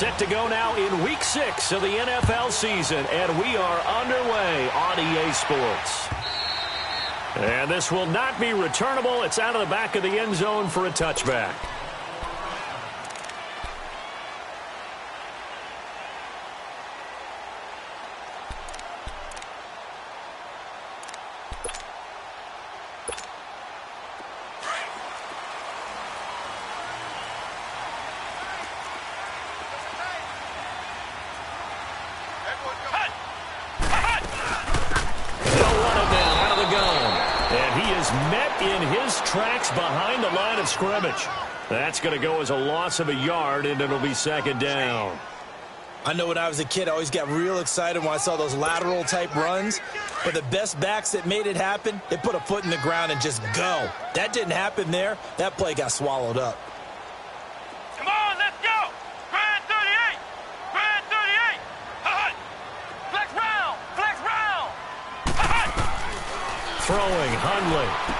Set to go now in Week 6 of the NFL season, and we are underway on EA Sports. And this will not be returnable. It's out of the back of the end zone for a touchback. Met in his tracks behind the line of scrimmage. That's going to go as a loss of a yard, and it'll be second down. I know when I was a kid, I always got real excited when I saw those lateral-type runs. But the best backs that made it happen, they put a foot in the ground and just go. That didn't happen there. That play got swallowed up. Come on, let's go. Grand 38. Grand 38. Hut. Flex round. Flex round. Hut. Throwing, Hundley.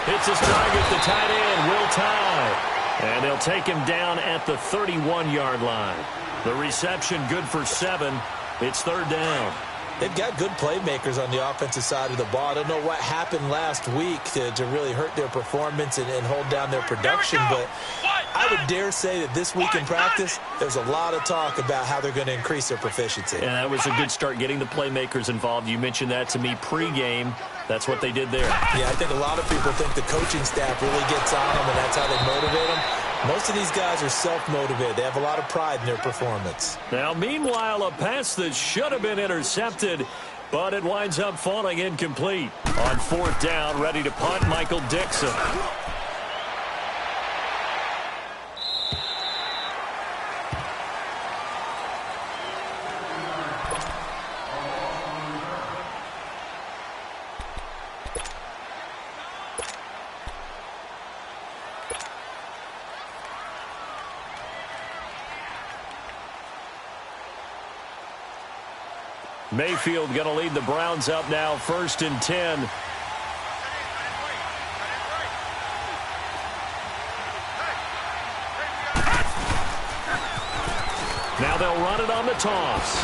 Hits his target, the tight end, Will Tye. And they'll take him down at the 31-yard line. The reception good for 7. It's third down. They've got good playmakers on the offensive side of the ball. I don't know what happened last week to really hurt their performance and hold down their production, but I would dare say that this week in practice, there's a lot of talk about how they're going to increase their proficiency. And that was a good start, getting the playmakers involved. You mentioned that to me pregame. That's what they did there. Yeah, I think a lot of people think the coaching staff really gets on them, and that's how they motivate them. Most of these guys are self-motivated. They have a lot of pride in their performance. Now, meanwhile, a pass that should have been intercepted, but it winds up falling incomplete. On fourth down, ready to punt, Michael Dixon. Mayfield going to lead the Browns up now, 1st and 10. Now they'll run it on the toss.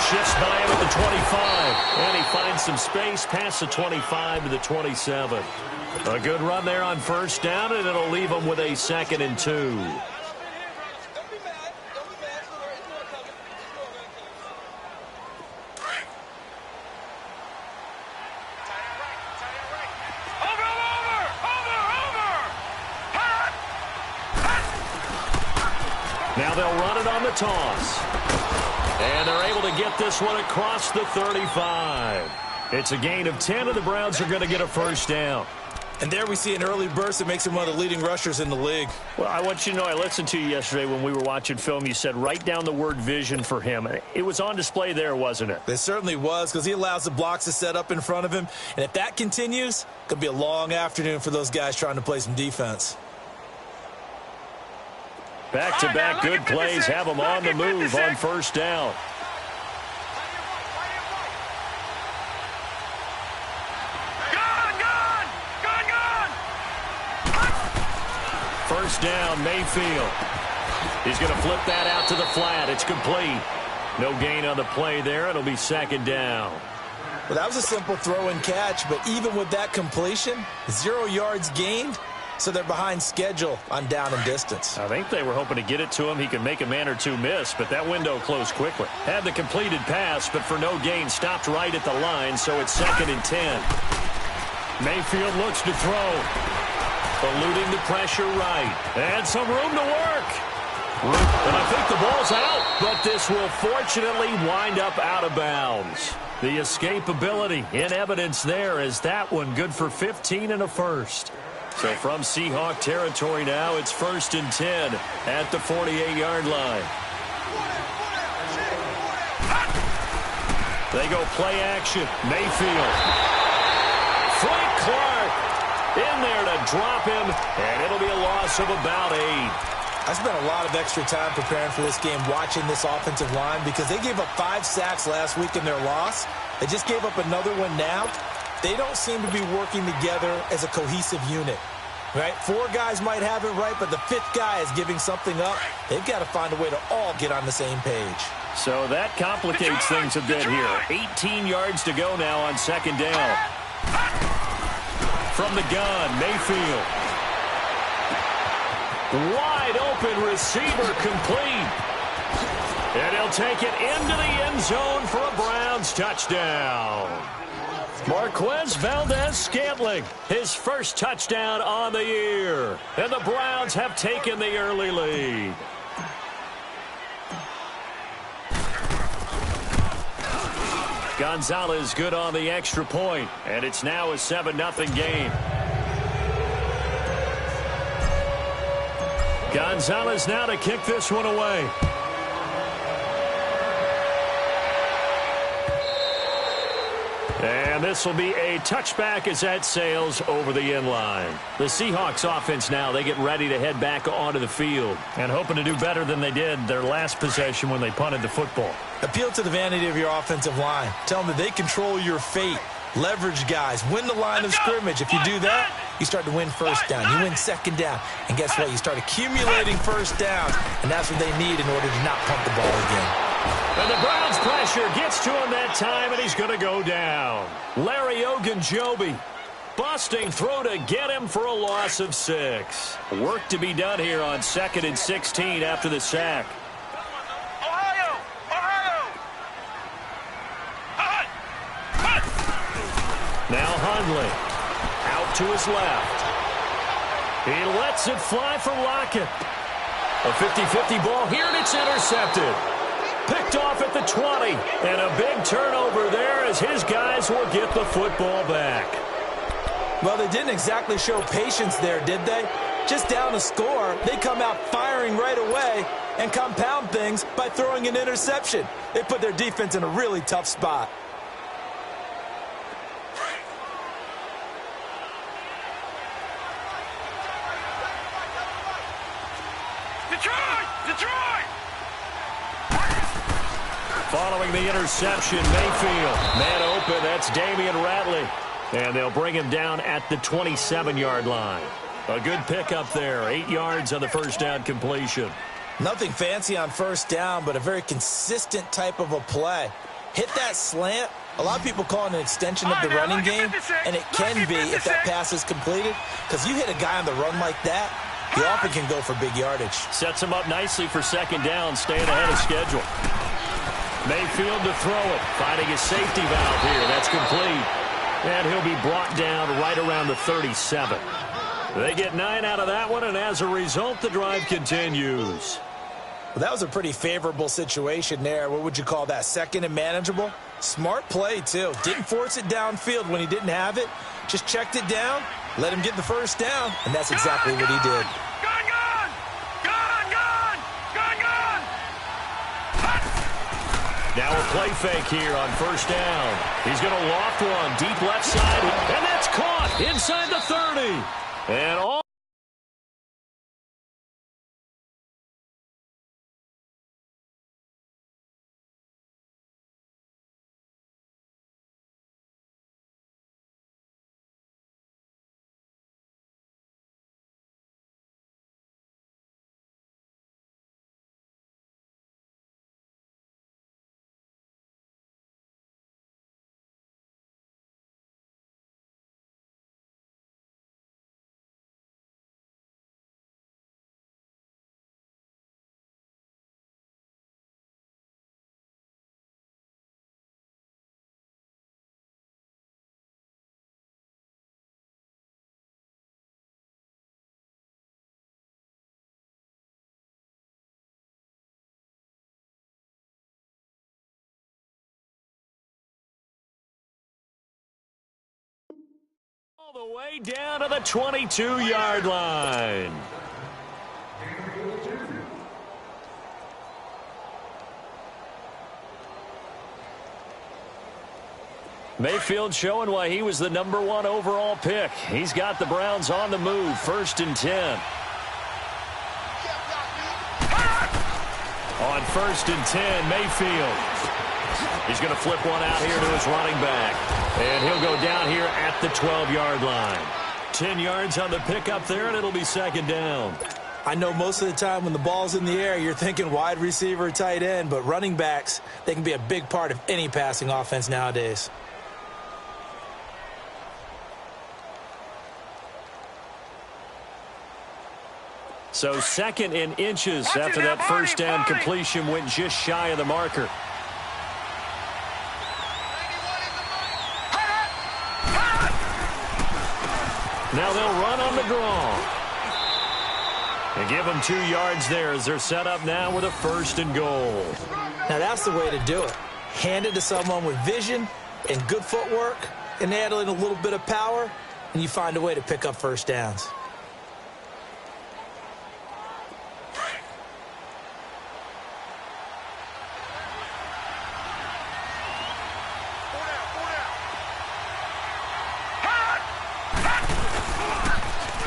Shifts by him at the 25. And he finds some space past the 25 to the 27. A good run there on first down, and it'll leave them with a 2nd and 2. Now they'll run it on the toss. And they're able to get this one across the 35. It's a gain of 10, and the Browns are going to get a first down. And there we see an early burst that makes him one of the leading rushers in the league. Well, I want you to know, I listened to you yesterday when we were watching film. You said write down the word vision for him. It was on display there, wasn't it? It certainly was, because he allows the blocks to set up in front of him. And if that continues, it could be a long afternoon for those guys trying to play some defense. Back-to-back good plays have them on the move on first down. First down, Mayfield. He's going to flip that out to the flat. It's complete. No gain on the play there. It'll be second down. Well, that was a simple throw and catch, but even with that completion, 0 yards gained. So they're behind schedule on down and distance. I think they were hoping to get it to him. He could make a man or two miss, but that window closed quickly. Had the completed pass, but for no gain, stopped right at the line, so it's 2nd and 10. Mayfield looks to throw. Eluding the pressure right. And some room to work. And I think the ball's out, but this will fortunately wind up out of bounds. The escapability in evidence there as that one good for 15 and a first. So from Seahawk territory now, it's 1st and 10 at the 48-yard line. They go play action. Mayfield. Frank Clark in there to drop him, and it'll be a loss of about 8. I spent a lot of extra time preparing for this game, watching this offensive line, because they gave up 5 sacks last week in their loss. They just gave up another one now. They don't seem to be working together as a cohesive unit. Right? 4 guys might have it right, but the 5th guy is giving something up. They've got to find a way to all get on the same page. So that complicates things a bit here. 18 yards to go now on second down. From the gun, Mayfield. Wide open receiver complete. And he'll take it into the end zone for a Browns touchdown. Marquez Valdez-Scantling, his first touchdown on the year. And the Browns have taken the early lead. Gonzalez good on the extra point, and it's now a 7-0 game. Gonzalez now to kick this one away. And this will be a touchback as that sails over the end line. The Seahawks offense now, they get ready to head back onto the field and hoping to do better than they did their last possession when they punted the football. Appeal to the vanity of your offensive line. Tell them that they control your fate. Leverage guys. Win the line of scrimmage. If you do that, you start to win first down. You win second down. And guess what? You start accumulating first downs. And that's what they need in order to not pump the ball again. And the Browns pressure gets to him that time, and he's going to go down. Larry Ogunjobi, busting throw to get him for a loss of 6. Work to be done here on 2nd and 16 after the sack. Ohio! Now Hundley, out to his left. He lets it fly for Lockett. A 50-50 ball here, and it's intercepted. Picked off at the 20, and a big turnover there as his guys will get the football back. Well, they didn't exactly show patience there, did they? Just down a score, they come out firing right away and compound things by throwing an interception. They put their defense in a really tough spot. Detroit! Following the interception, Mayfield. Man open, that's Damian Ratley. And they'll bring him down at the 27-yard line. A good pickup there, 8 yards on the first down completion. Nothing fancy on first down, but a very consistent type of a play. Hit that slant. A lot of people call it an extension of the running game, and it can be if that pass is completed, because you hit a guy on the run like that, you often can go for big yardage. Sets him up nicely for second down, staying ahead of schedule. Mayfield to throw it, finding his safety valve here. That's complete. And he'll be brought down right around the 37. They get 9 out of that one, and as a result, the drive continues. Well, that was a pretty favorable situation there. What would you call that? Second and manageable? Smart play, too. Didn't force it downfield when he didn't have it. Just checked it down, let him get the first down, and that's exactly what he did. Now a play fake here on first down. He's going to loft one deep left side, and that's caught inside the 30. And all the way down to the 22-yard line. Mayfield showing why he was the #1 overall pick. He's got the Browns on the move, 1st and 10. On 1st and 10, Mayfield. He's going to flip one out here to his running back. And he'll go down here at the 12-yard line. 10 yards on the pickup there, and it'll be second down. I know most of the time when the ball's in the air, you're thinking wide receiver, tight end, but running backs, they can be a big part of any passing offense nowadays. So second and inches after that first down completion went just shy of the marker. Now they'll run on the draw. And give them 2 yards there as they're set up now with a first and goal. Now that's the way to do it. Hand it to someone with vision and good footwork and add in a little bit of power, and you find a way to pick up first downs.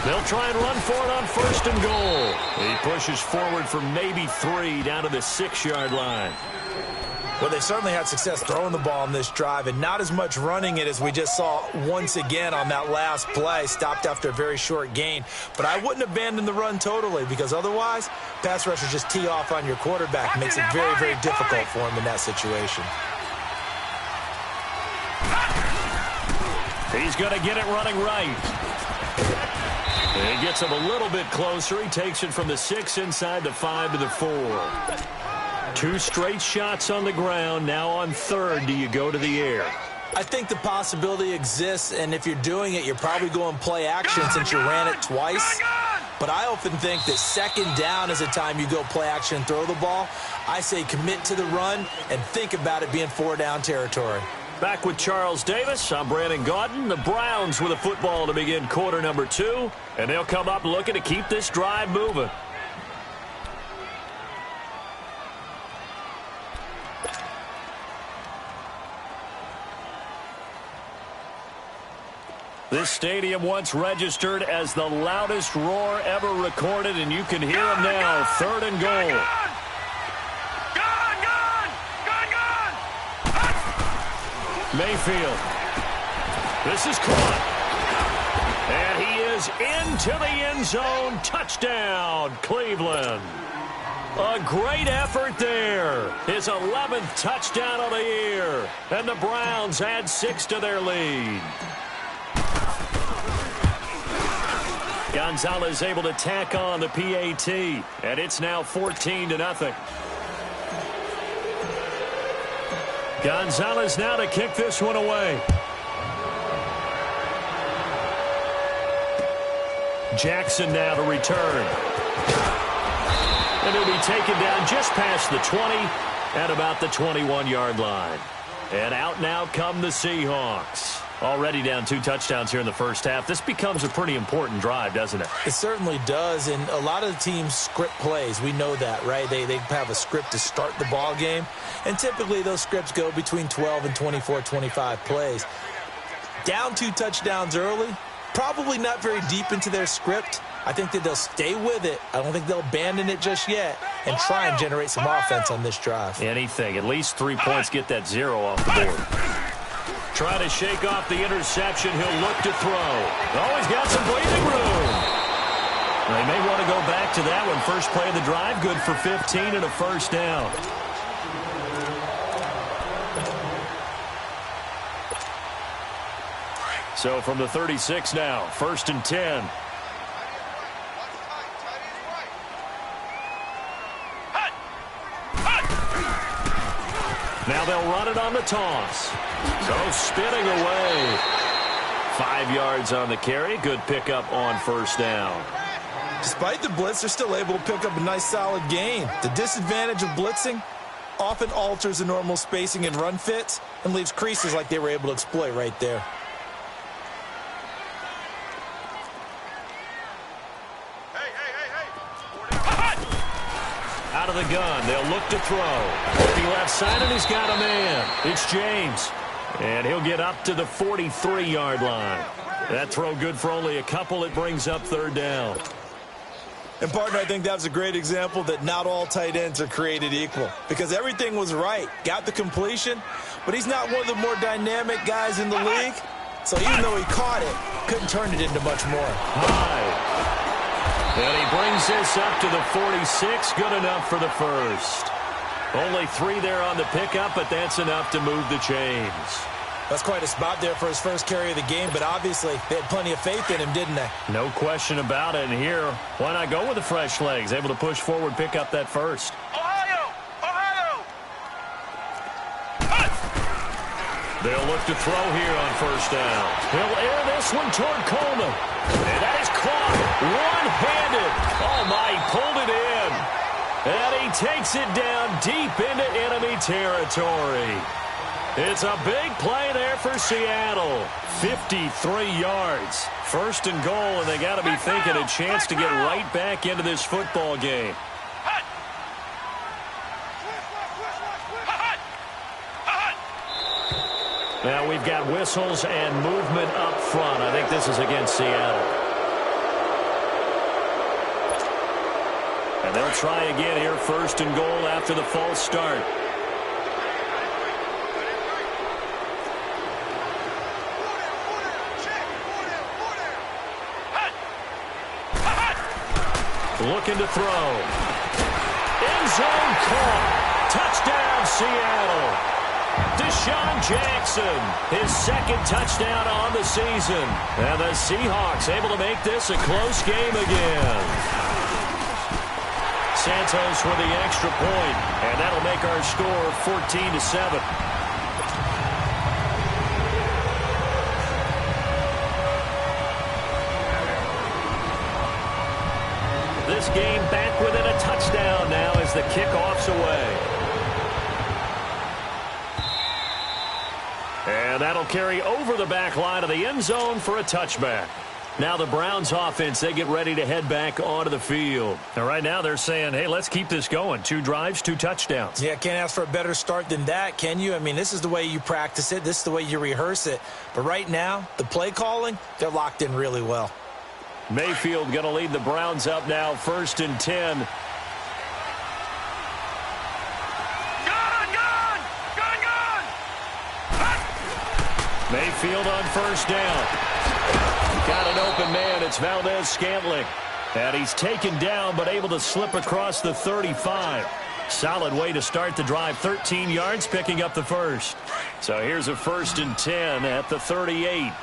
They'll try and run for it on first and goal. He pushes forward for maybe 3 down to the 6-yard line. Well, they certainly had success throwing the ball on this drive and not as much running it as we just saw once again on that last play. Stopped after a very short gain. But I wouldn't abandon the run totally because otherwise, pass rushers just tee off on your quarterback. Makes it very, very difficult for him in that situation. He's going to get it running right. He gets him a little bit closer. He takes it from the 6 inside the 5 to the 4. 2 straight shots on the ground. Now on third, do you go to the air? I think the possibility exists, and if you're doing it, you're probably going play action since you ran it twice. But I often think that second down is the time you go play action and throw the ball. I say commit to the run and think about it being 4-down territory. Back with Charles Davis, I'm Brandon Gaudin. The Browns with a football to begin quarter number 2, and they'll come up looking to keep this drive moving. This stadium once registered as the loudest roar ever recorded, and you can hear them now. Third and goal. Mayfield. This is caught. And he is into the end zone. Touchdown, Cleveland. A great effort there. His 11th touchdown of the year. And the Browns add 6 to their lead. Gonzalez able to tack on the PAT. And it's now 14-0. Gonzalez now to kick this one away. Jackson now to return. And he'll be taken down just past the 20 at about the 21-yard line. And out now come the Seahawks. Already down 2 touchdowns here in the first half. This becomes a pretty important drive, doesn't it? It certainly does, and a lot of the teams script plays. We know that, right? They have a script to start the ball game, and typically those scripts go between 12 and 24, 25 plays. Down 2 touchdowns early, probably not very deep into their script. I think that they'll stay with it. I don't think they'll abandon it just yet and try and generate some offense on this drive. Anything. At least 3 points, get that 0 off the board. Try to shake off the interception. He'll look to throw. Oh, he's got some breathing room. They may want to go back to that one. First play of the drive, good for 15 and a first down. So from the 36 now, 1st and 10. Now they'll run it on the toss. So spinning away. 5 yards on the carry. Good pickup on first down. Despite the blitz, they're still able to pick up a nice solid gain. The disadvantage of blitzing often alters the normal spacing and run fits and leaves creases like they were able to exploit right there. Out of the gun, they'll look to throw. Looking left side, and he's got a man. It's James. And he'll get up to the 43-yard line. That throw good for only a couple. It brings up 3rd down. And, partner, I think that's a great example that not all tight ends are created equal. Because everything was right. Got the completion, but he's not one of the more dynamic guys in the league. So even though he caught it, couldn't turn it into much more. High. And he brings this up to the 46. Good enough for the first. Only 3 there on the pickup, but that's enough to move the chains. That's quite a spot there for his first carry of the game, but obviously they had plenty of faith in him, didn't they? No question about it. And here, why not go with the fresh legs? Able to push forward, pick up that first. Ohio! Ohio! They'll look to throw here on first down. He'll air this one toward Coleman. And that is caught one-handed. Oh, my, he pulled it in. And he takes it down deep into enemy territory. It's a big play there for Seattle. 53 yards. First and goal, and they got to be thinking a chance to get right back into this football game. Now we've got whistles and movement up front. I think this is against Seattle. And they'll try again here, first and goal after the false start. Looking to throw. End zone caught. Touchdown, Seattle. Deshaun Jackson, his second touchdown on the season. And the Seahawks able to make this a close game again. Santos with the extra point, and that'll make our score 14-7. This game back within a touchdown now as the kickoff's away. And that'll carry over the back line of the end zone for a touchback. Now the Browns offense, they get ready to head back onto the field. And right now they're saying, hey, let's keep this going. 2 drives, 2 touchdowns. Yeah, can't ask for a better start than that, can you? I mean, this is the way you practice it. This is the way you rehearse it. But right now, the play calling, they're locked in really well. Mayfield going to lead the Browns up now, 1st and 10. Mayfield on first down. Got an open man. It's Valdez-Scantling. And he's taken down but able to slip across the 35. Solid way to start the drive. 13 yards, picking up the first. So here's a 1st and 10 at the 38.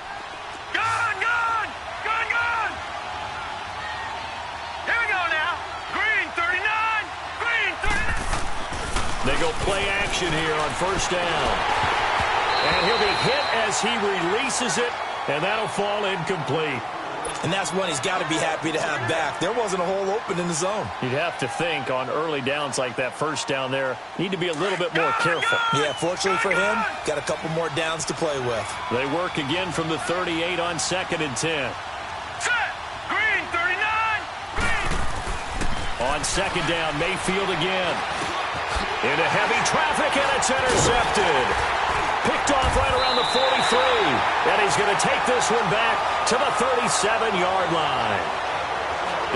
They go play action here on first down. And he'll be hit as he releases it, and that'll fall incomplete. And that's one he's got to be happy to have back. There wasn't a hole open in the zone. You'd have to think on early downs like that first down there, need to be a little bit more careful. Yeah, fortunately for him, got a couple more downs to play with. They work again from the 38 on 2nd and 10. Green, 39, green. On 2nd down, Mayfield again. Into heavy traffic, and it's intercepted. Picked off right around the 43. And he's going to take this one back to the 37-yard line.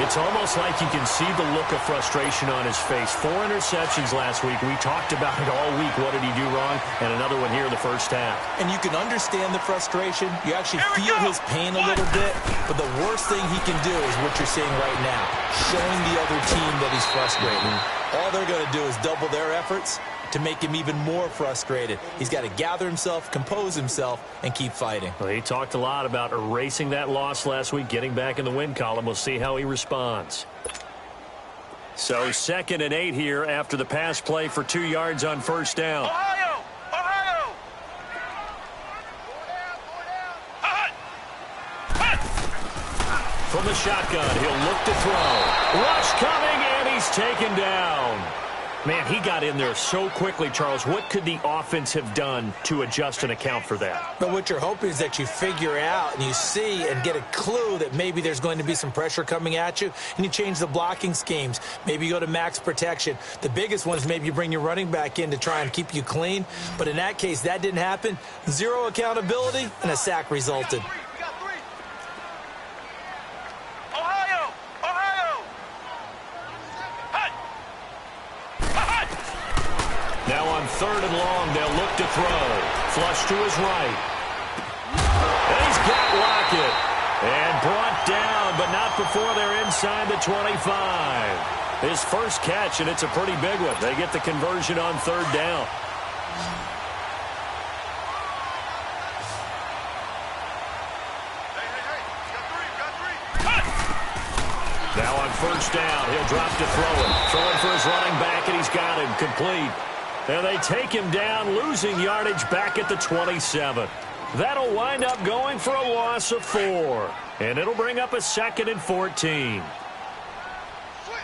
It's almost like you can see the look of frustration on his face. 4 interceptions last week. We talked about it all week. What did he do wrong? And another one here in the first half. And you can understand the frustration. You actually feel his pain a little bit. But the worst thing he can do is what you're seeing right now, showing the other team that he's frustrated. All they're going to do is double their efforts to make him even more frustrated. He's got to gather himself, compose himself, and keep fighting. Well, he talked a lot about erasing that loss last week, getting back in the win column. We'll see how he responds. So 2nd and 8 here after the pass play for 2 yards on first down. Ohio! Ohio! From the shotgun, he'll look to throw. Rush coming, and he's taken down. Man, he got in there so quickly, Charles. What could the offense have done to adjust and account for that? But what you're hoping is that you figure out and you see and get a clue that maybe there's going to be some pressure coming at you, and you change the blocking schemes. Maybe you go to max protection. The biggest one is maybe you bring your running back in to try and keep you clean. But in that case, that didn't happen. 0 accountability, and a sack resulted. Now on 3rd and long, they'll look to throw. Flush to his right. And he's got Lockett. And brought down, but not before they're inside the 25. His first catch, and it's a pretty big one. They get the conversion on third down. Now on first down, he'll drop to throw it. Throwing for his running back, and he's got him complete. And they take him down, losing yardage back at the 27. That'll wind up going for a loss of 4. And it'll bring up a 2nd and 14. Switch.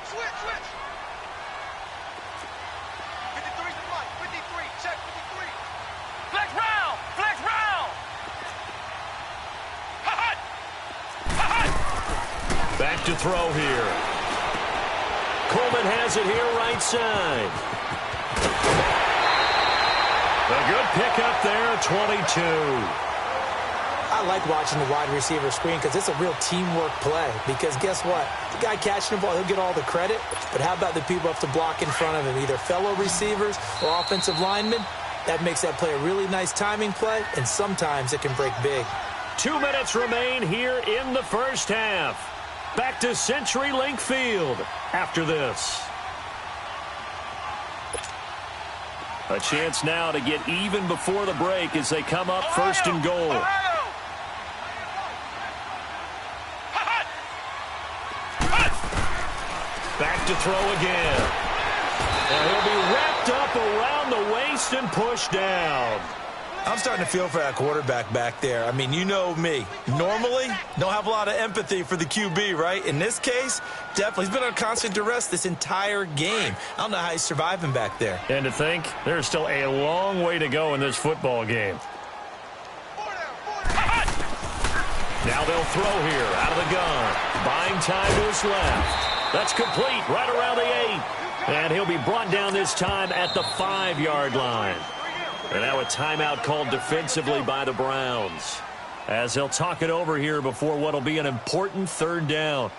53's the right. 53. Check 53. Flex round. Back to throw here. Coleman has it here right side. A good pickup there, 22. I like watching the wide receiver screen because it's a real teamwork play. Because guess what? The guy catching the ball, he'll get all the credit. But how about the people who have to block in front of him, either fellow receivers or offensive linemen? That makes that play a really nice timing play, and sometimes it can break big. 2 minutes remain here in the first half. Back to CenturyLink Field after this. A chance now to get even before the break as they come up first and goal. Back to throw again. And he'll be wrapped up around the waist and pushed down. I'm starting to feel for that quarterback back there. I mean, you know me. Normally, don't have a lot of empathy for the QB, right? In this case, definitely. He's been on constant duress this entire game. I don't know how he's surviving back there. And to think, there's still a long way to go in this football game. Now they'll throw here out of the gun. Buying time to his left. That's complete right around the 8. And he'll be brought down this time at the 5-yard line. And now a timeout called defensively by the Browns, as they'll talk it over here before what will be an important third down.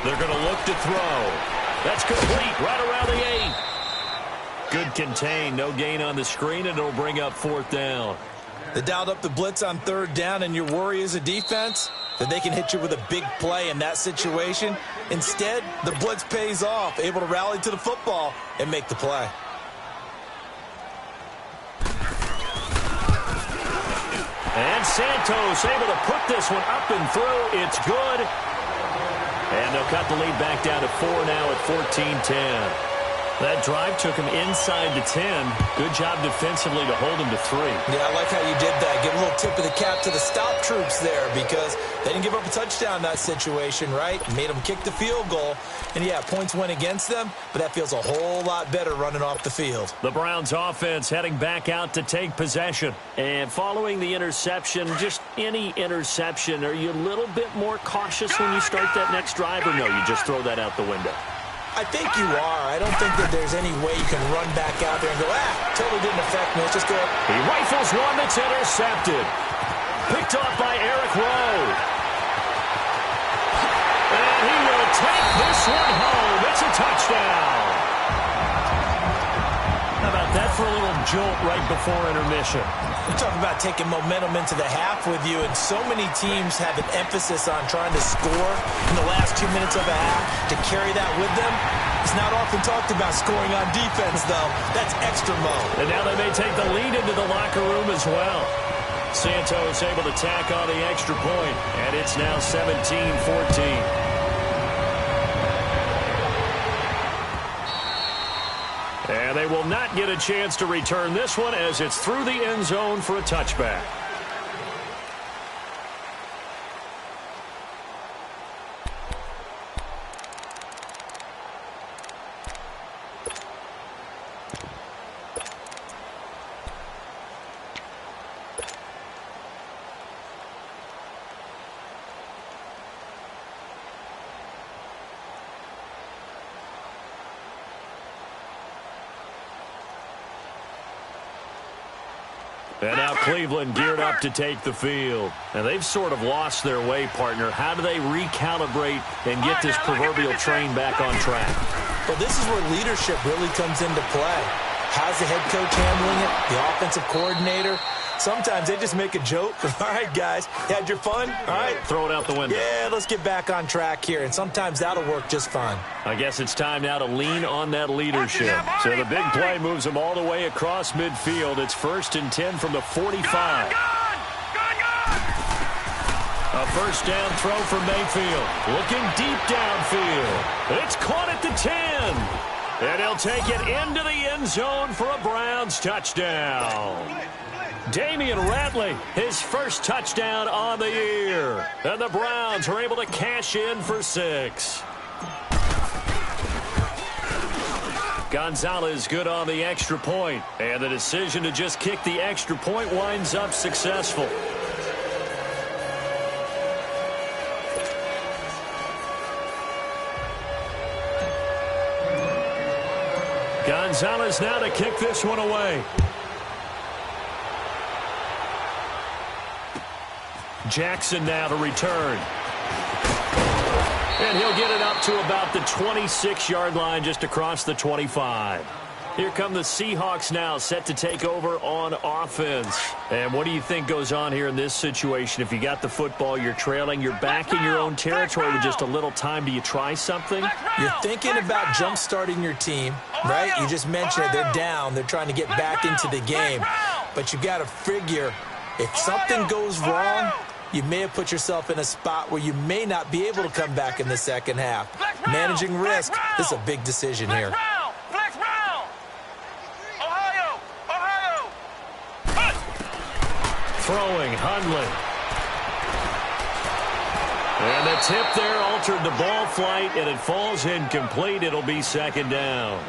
They're going to look to throw. That's complete right around the 8. Good contain, no gain on the screen, and it'll bring up 4th down. They dialed up the blitz on third down, and your worry as a defense that they can hit you with a big play in that situation. Instead, the blitz pays off, able to rally to the football and make the play. And Santos able to put this one up and through. It's good. And they'll cut the lead back down to 4 now at 14-10. That drive took him inside the 10. Good job defensively to hold him to 3. Yeah, I like how you did that. Give a little tip of the cap to the stop troops there because they didn't give up a touchdown in that situation, right? Made them kick the field goal. And, yeah, points went against them, but that feels a whole lot better running off the field. The Browns offense heading back out to take possession. And following the interception, just any interception, are you a little bit more cautious when you start that next drive, or no, you just throw that out the window? I think you are. I don't think that there's any way you can run back out there and go, totally didn't affect me. Let's just go. He rifles one that's intercepted. Picked off by Eric Rowe. And he will take this one home. It's a touchdown. How about that for a little jolt right before intermission? We're talking about taking momentum into the half with you, and so many teams have an emphasis on trying to score in the last 2 minutes of a half. To carry that with them, it's not often talked about scoring on defense, though. That's extra mode. And now they may take the lead into the locker room as well. Santos able to tack on the extra point, and it's now 17-14. And they will not get a chance to return this one as it's through the end zone for a touchback. And now Cleveland geared up to take the field. And they've sort of lost their way, partner. How do they recalibrate and get this proverbial train back on track? Well, this is where leadership really comes into play. How's the head coach handling it? The offensive coordinator? Sometimes they just make a joke. All right, guys, you had your fun? All right. Throw it out the window. Yeah, let's get back on track here. And sometimes that'll work just fine. I guess it's time now to lean on that leadership. So the big play moves them all the way across midfield. It's 1st and 10 from the 45. A first down throw for Mayfield. Looking deep downfield. It's caught at the 10. And he'll take it into the end zone for a Browns touchdown. Damian Ratley, his first touchdown on the year. And the Browns are able to cash in for 6. Gonzalez good on the extra point. And the decision to just kick the extra point winds up successful. Gonzalez now to kick this one away. Jackson now to return. And he'll get it up to about the 26-yard line, just across the 25. Here come the Seahawks now, set to take over on offense. And what do you think goes on here in this situation? If you got the football, you're trailing, you're back in your own territory with just a little time. Do you try something? You're thinking about jump-starting your team, right? You just mentioned it. They're down. They're trying to get back into the game. But you got to figure, if something goes wrong, you may have put yourself in a spot where you may not be able to come back in the second half. Managing risk, this is a big decision here. Throwing, Hundley. And the tip there altered the ball flight, and it falls incomplete. It'll be 2nd down.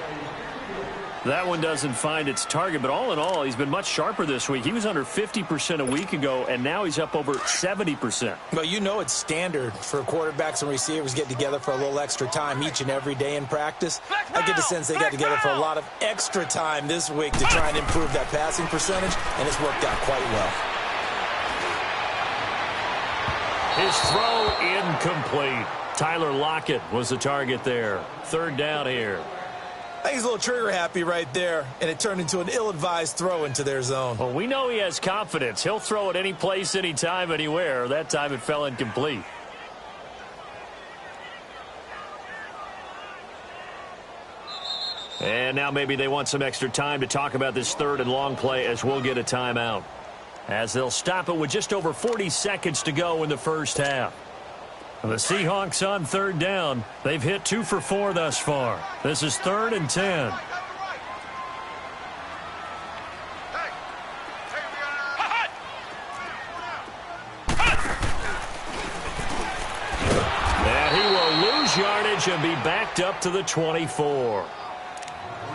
That one doesn't find its target, but all in all, he's been much sharper this week. He was under 50% a week ago, and now he's up over 70%. Well, you know it's standard for quarterbacks and receivers get together for a little extra time each and every day in practice. I get the sense they got together for a lot of extra time this week to try and improve that passing percentage, and it's worked out quite well. His throw incomplete. Tyler Lockett was the target there. 3rd down here. I think he's a little trigger happy right there, and it turned into an ill-advised throw into their zone. Well, we know he has confidence. He'll throw it any place, anytime, anywhere. That time it fell incomplete. And now maybe they want some extra time to talk about this 3rd and long play, as we'll get a timeout. As they'll stop it with just over 40 seconds to go in the first half. The Seahawks on 3rd down. They've hit 2 for 4 thus far. This is 3rd and 10. And he will lose yardage and be backed up to the 24.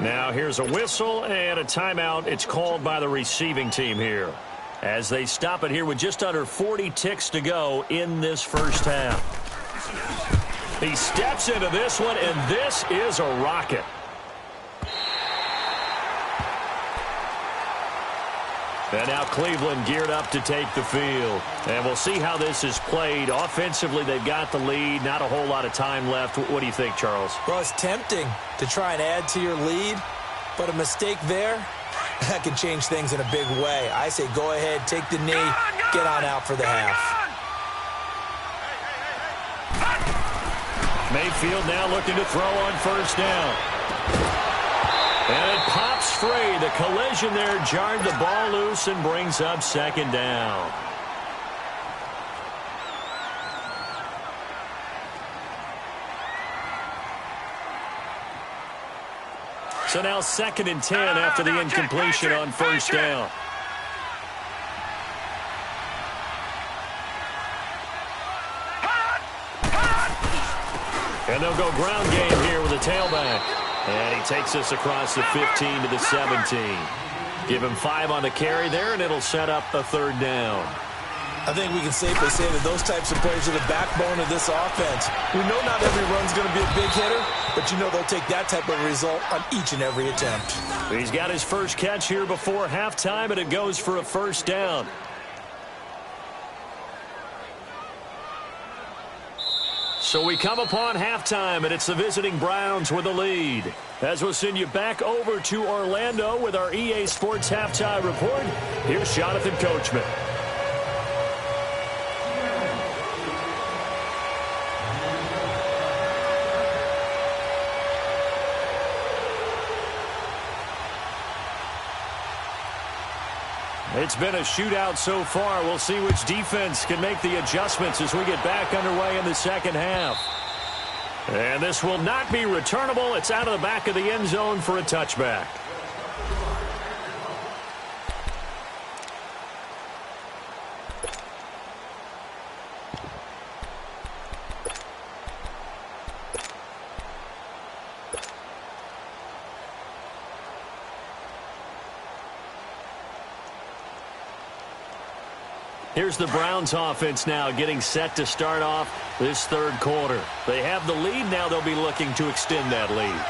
Now here's a whistle and a timeout. It's called by the receiving team here, as they stop it here with just under 40 ticks to go in this first half. He steps into this one, and this is a rocket. And now Cleveland geared up to take the field. And we'll see how this is played. Offensively, they've got the lead. Not a whole lot of time left. What do you think, Charles? Well, it's tempting to try and add to your lead, but a mistake there, that can change things in a big way. I say go ahead, take the knee, get on out for the half. Mayfield now looking to throw on 1st down. And it pops free. The collision there jarred the ball loose and brings up 2nd down. So now 2nd and 10 after the incompletion on 1st down. And they'll go ground game here with a tailback. And he takes us across the 15 to the 17. Give him 5 on the carry there, and it'll set up a 3rd down. I think we can safely say that those types of plays are the backbone of this offense. We know not every run's going to be a big hitter, but you know they'll take that type of result on each and every attempt. He's got his first catch here before halftime, and it goes for a first down. So we come upon halftime, and it's the visiting Browns with the lead. As we'll send you back over to Orlando with our EA Sports Halftime Report, here's Jonathan Coachman. It's been a shootout so far. We'll see which defense can make the adjustments as we get back underway in the second half. And this will not be returnable. It's out of the back of the end zone for a touchback. Here's the Browns offense now getting set to start off this third quarter. They have the lead now. They'll be looking to extend that lead.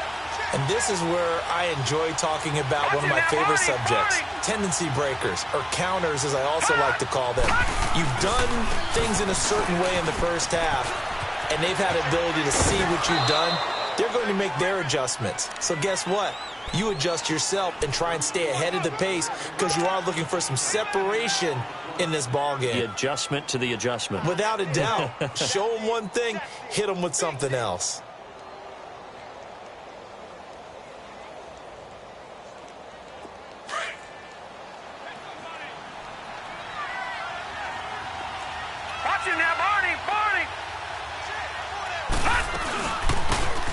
And this is where I enjoy talking about one of my favorite subjects, tendency breakers, or counters as I also like to call them. You've done things in a certain way in the first half, and they've had the ability to see what you've done. They're going to make their adjustments. So guess what? You adjust yourself and try and stay ahead of the pace because you are looking for some separation in this ball game. The adjustment to the adjustment. Without a doubt. Show them one thing, hit them with something else. Watching now, Barney.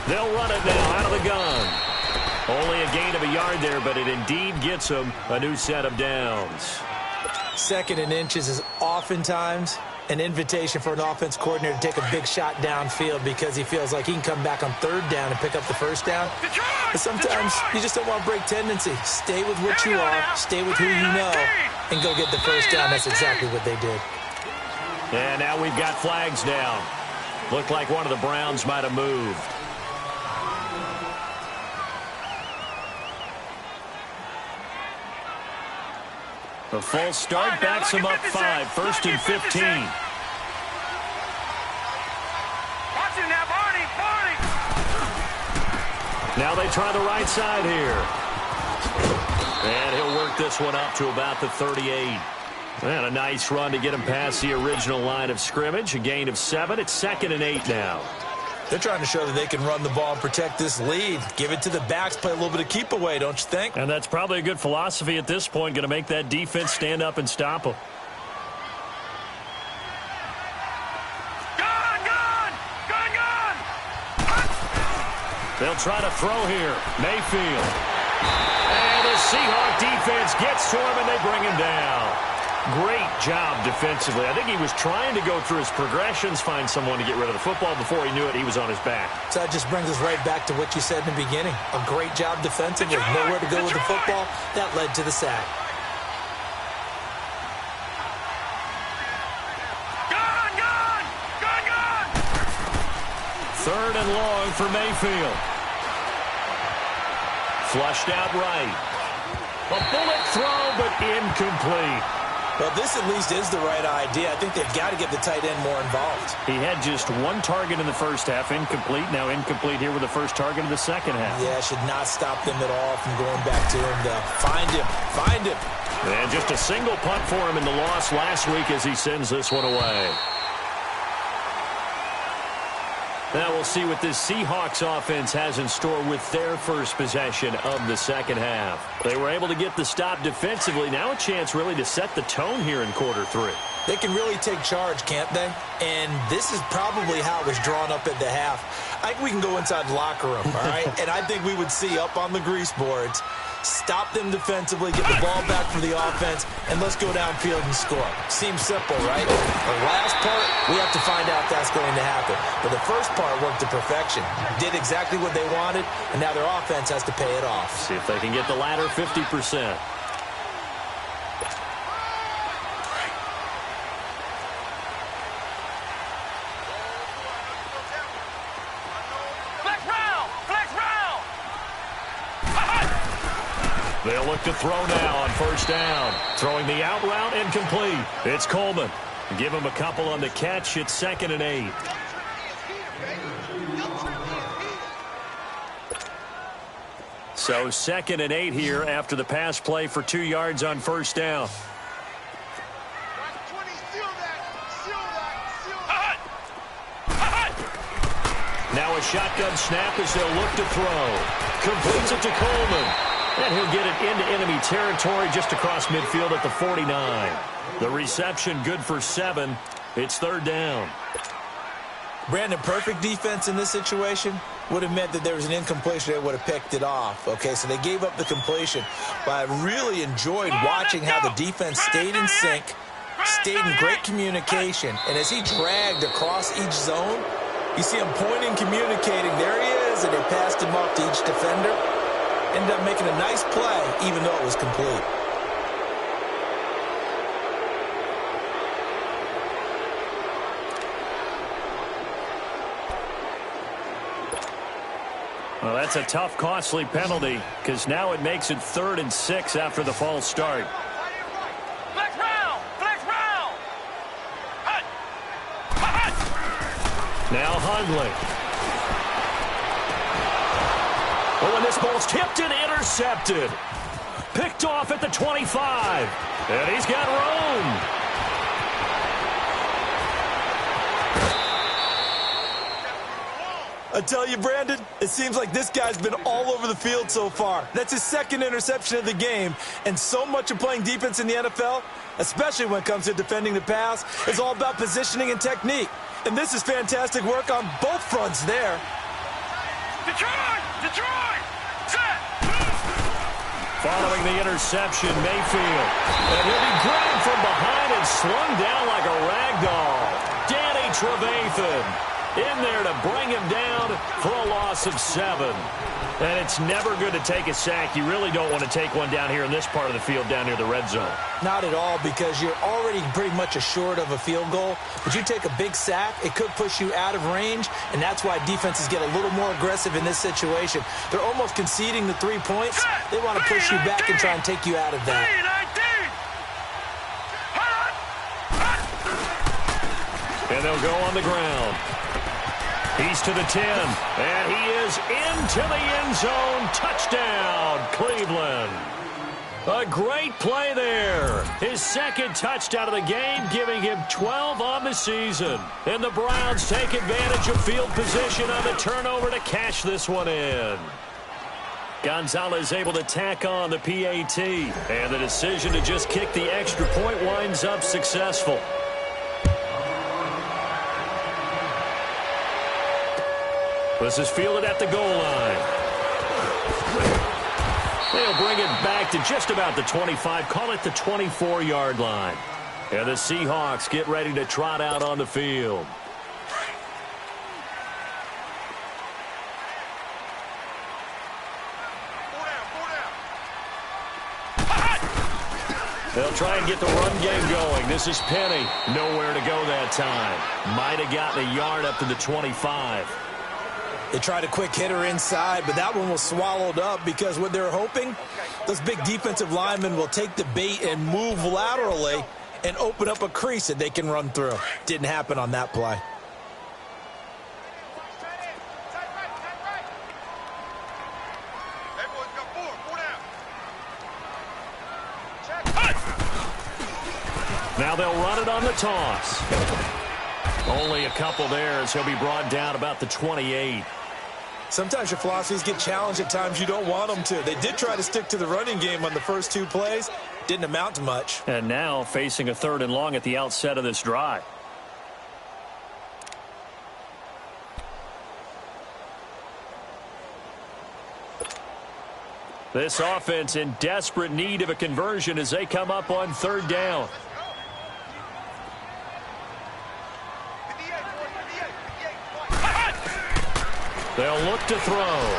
They'll run it now out of the gun. Only a gain of a yard there, but it indeed gets them a new set of downs. Second and inches is oftentimes an invitation for an offense coordinator to take a big shot downfield because he feels like he can come back on third down and pick up the first down. But sometimes you just don't want to break tendency. Stay with what you are, stay with who you know, and go get the first down. That's exactly what they did. And now we've got flags down. Looked like one of the Browns might have moved. A full start backs him up 5, 1st and 15. Watching now, Barney. Now they try the right side here. And he'll work this one up to about the 38. And a nice run to get him past the original line of scrimmage. A gain of 7. It's 2nd and 8 now. They're trying to show that they can run the ball and protect this lead. Give it to the backs, play a little bit of keep away, don't you think? And that's probably a good philosophy at this point, going to make that defense stand up and stop them. Gun! They'll try to throw here. Mayfield. And the Seahawk defense gets to him, and they bring him down. Great job defensively. I think he was trying to go through his progressions, find someone to get rid of the football. Before he knew it, he was on his back. So that just brings us right back to what you said in the beginning. A great job defensively. Nowhere to go with the football. That led to the sack. Gun! 3rd and long for Mayfield. Flushed out right. A bullet throw, but incomplete. Well, this at least is the right idea. I think they've got to get the tight end more involved. He had just one target in the first half, incomplete. Now incomplete here with the first target in the second half. Yeah, should not stop them at all from going back to him, though. Find him. And just a single punt for him in the loss last week as he sends this one away. Now we'll see what this Seahawks offense has in store with their first possession of the second half. They were able to get the stop defensively. Now a chance really to set the tone here in quarter 3. They can really take charge, can't they? And this is probably how it was drawn up at the half. I think we can go inside the locker room, all right? And I think we would see up on the grease boards, stop them defensively, get the ball back for the offense, and let's go downfield and score. Seems simple, right? The last part, we have to find out if that's going to happen. But the first part worked to perfection. Did exactly what they wanted, and now their offense has to pay it off. See if they can get the latter 50%. They'll look to throw now on first down. Throwing the out route incomplete. It's Coleman. Give him a couple on the catch. It's 2nd and 8. So 2nd and 8 here after the pass play for 2 yards on first down. Now a shotgun snap as they'll look to throw. Completes it to Coleman. And he'll get it into enemy territory just across midfield at the 49. The reception good for 7. It's 3rd down. Brandon, perfect defense in this situation would have meant that there was an incompletion that would have picked it off. Okay, so they gave up the completion. But I really enjoyed watching how the defense stayed in sync, stayed in great communication. And as he dragged across each zone, you see him pointing, communicating. There he is, and they passed him off to each defender. Ended up making a nice play, even though it was complete. Well, that's a tough, costly penalty because now it makes it 3rd and 6 after the false start. Flex round! Flex round! Hut! Hut! Now Hundley. Oh, and this ball's tipped and intercepted. Picked off at the 25. And he's got room. I tell you, Brandon, it seems like this guy's been all over the field so far. That's his 2nd interception of the game. And so much of playing defense in the NFL, especially when it comes to defending the pass, is all about positioning and technique. And this is fantastic work on both fronts there. Detroit! Detroit! Set! Following the interception, Mayfield. And he'll be grabbed from behind and slung down like a rag doll. Danny Trevathan in there to bring him down for a loss of 7. And it's never good to take a sack. You really don't want to take one down here in this part of the field down near the red zone. Not at all, because you're already pretty much assured of a field goal. But you take a big sack, it could push you out of range, and that's why defenses get a little more aggressive in this situation. They're almost conceding the 3 points. They want to push you back and try and take you out of that. And they'll go on the ground. He's to the 10, and he is into the end zone. Touchdown, Cleveland. A great play there. His 2nd touchdown of the game, giving him 12 on the season. And the Browns take advantage of field position on the turnover to cash this one in. Gonzalez able to tack on the PAT, and the decision to just kick the extra point winds up successful. This is fielded at the goal line. They'll bring it back to just about the 25, call it the 24-yard line. And the Seahawks get ready to trot out on the field. They'll try and get the run game going. This is Penny. Nowhere to go that time. Might have gotten a yard up to the 25. They tried a quick hitter inside, but that one was swallowed up because what they're hoping, those big defensive linemen will take the bait and move laterally and open up a crease that they can run through. Didn't happen on that play. Now they'll run it on the toss. Only a couple there as he'll be brought down about the 28. Sometimes your philosophies get challenged at times you don't want them to. They did try to stick to the running game on the first 2 plays. Didn't amount to much. And now facing a 3rd and long at the outset of this drive. This offense in desperate need of a conversion as they come up on 3rd down. They'll look to throw.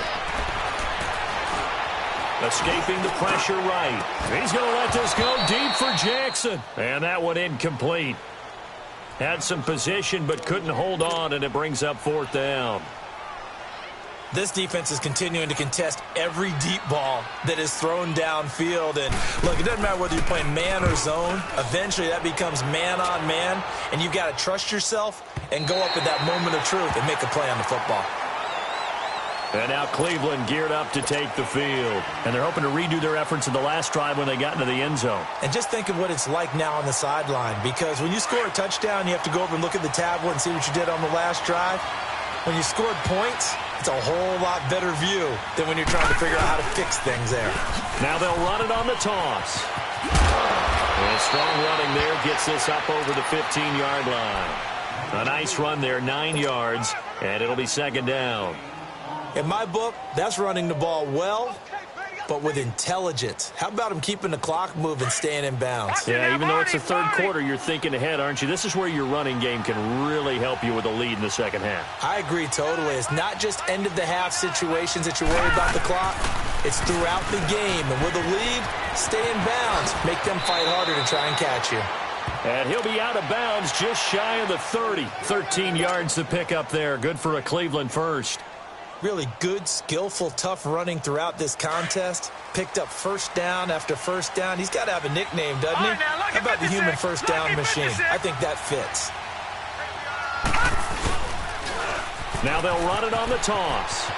Escaping the pressure right. He's going to let this go deep for Jackson. And that one incomplete. Had some position but couldn't hold on, and it brings up 4th down. This defense is continuing to contest every deep ball that is thrown downfield. And, look, it doesn't matter whether you're playing man or zone. Eventually, that becomes man on man, and you've got to trust yourself and go up at that moment of truth and make a play on the football. And now Cleveland geared up to take the field. And they're hoping to redo their efforts in the last drive when they got into the end zone. And just think of what it's like now on the sideline, because when you score a touchdown, you have to go over and look at the tablet and see what you did on the last drive. When you scored points, it's a whole lot better view than when you're trying to figure out how to fix things there. Now they'll run it on the toss. And strong running there gets this up over the 15-yard line. A nice run there, 9 yards, and it'll be second down. In my book, that's running the ball well, but with intelligence. How about him keeping the clock moving, staying in bounds? Yeah, even though it's the third quarter, you're thinking ahead, aren't you? This is where your running game can really help you with a lead in the second half. I agree totally. It's not just end-of-the-half situations that you worry about the clock. It's throughout the game. And with a lead, stay in bounds. Make them fight harder to try and catch you. And he'll be out of bounds just shy of the 30. 13 yards to pick up there. Good for a Cleveland first. Really good, skillful, tough running throughout this contest. Picked up first down after first down. He's got to have a nickname, doesn't he? How about the human first down machine? I think that fits. Now they'll run it on the toss.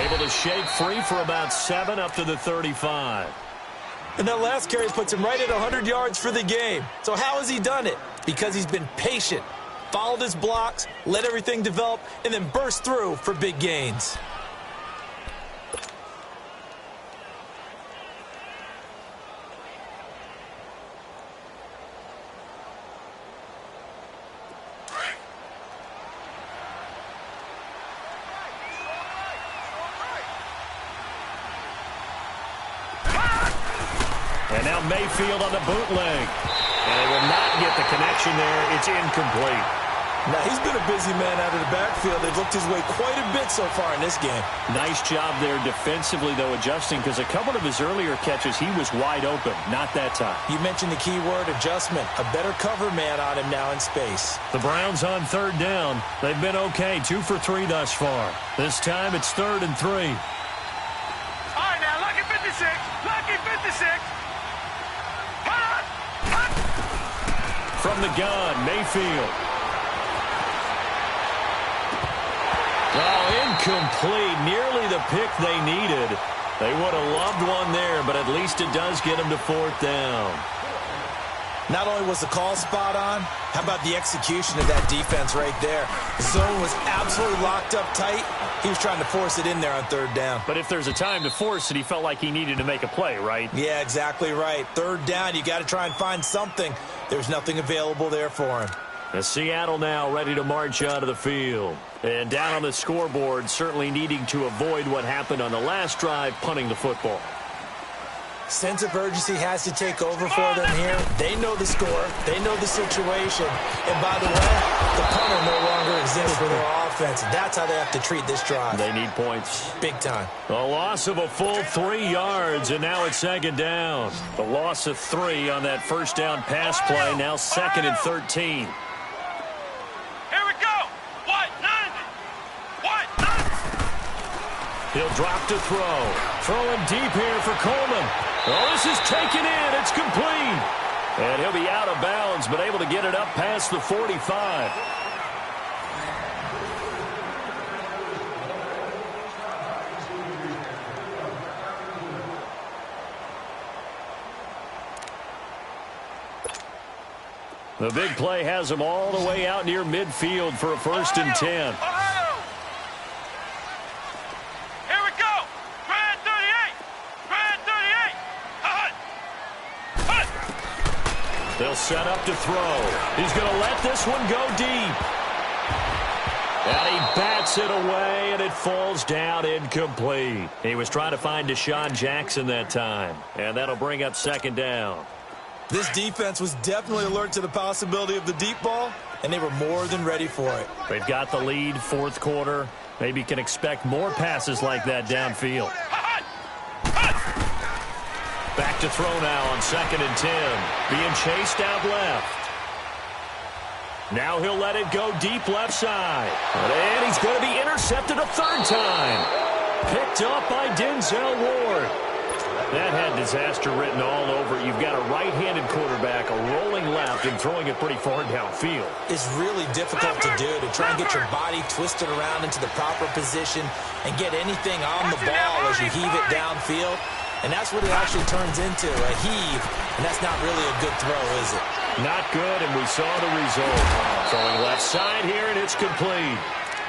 Able to shake free for about 7 up to the 35. And that last carry puts him right at 100 yards for the game. So how has he done it? Because he's been patient. Followed his blocks, let everything develop, and then burst through for big gains. And now Mayfield on the bootleg. And they will not get the connection there. It's incomplete. Now, he's been a busy man out of the backfield. They've looked his way quite a bit so far in this game. Nice job there defensively, though, adjusting, because a couple of his earlier catches, he was wide open. Not that time. You mentioned the key word, adjustment. A better cover man on him now in space. The Browns on third down. They've been okay, 2 for 3 thus far. This time it's 3rd and 3. All right, now, lucky 56. Lucky 56. From the gun, Mayfield. Oh, incomplete. Nearly the pick they needed. They would have loved one there, but at least it does get them to 4th down. Not only was the call spot on, how about the execution of that defense right there? The zone was absolutely locked up tight. He was trying to force it in there on 3rd down. But if there's a time to force it, he felt like he needed to make a play, right? Yeah, exactly right. 3rd down, you got to try and find something. There's nothing available there for him. And Seattle now ready to march out of the field. And down on the scoreboard, certainly needing to avoid what happened on the last drive, punting the football. Sense of urgency has to take over for them here. They know the score. They know the situation. And by the way, the punter no longer exists for their offense. That's how they have to treat this drive. They need points. Big time. A loss of a full 3 yards, and now it's 2nd down. The loss of 3 on that first down pass play, now 2nd and 13. He'll drop to throw. Throwing deep here for Coleman. Oh, this is taken in. It's complete. And he'll be out of bounds, but able to get it up past the 45. The big play has him all the way out near midfield for a 1st and 10. They'll set up to throw. He's going to let this one go deep. And he bats it away, and it falls down incomplete. He was trying to find Deshaun Jackson that time. And that'll bring up 2nd down. This defense was definitely alert to the possibility of the deep ball, and they were more than ready for it. They've got the lead, 4th quarter. Maybe can expect more passes like that downfield. Back to throw now on 2nd and 10. Being chased out left. Now he'll let it go deep left side. And he's going to be intercepted a third time. Picked up by Denzel Ward. That had disaster written all over it. You've got a right-handed quarterback, a rolling left, and throwing it pretty far downfield. It's really difficult to do, to try and get your body twisted around into the proper position and get anything on the ball as you heave it downfield. And that's what it actually turns into, a heave. And that's not really a good throw, is it? Not good, and we saw the result. Throwing left side here, and it's complete.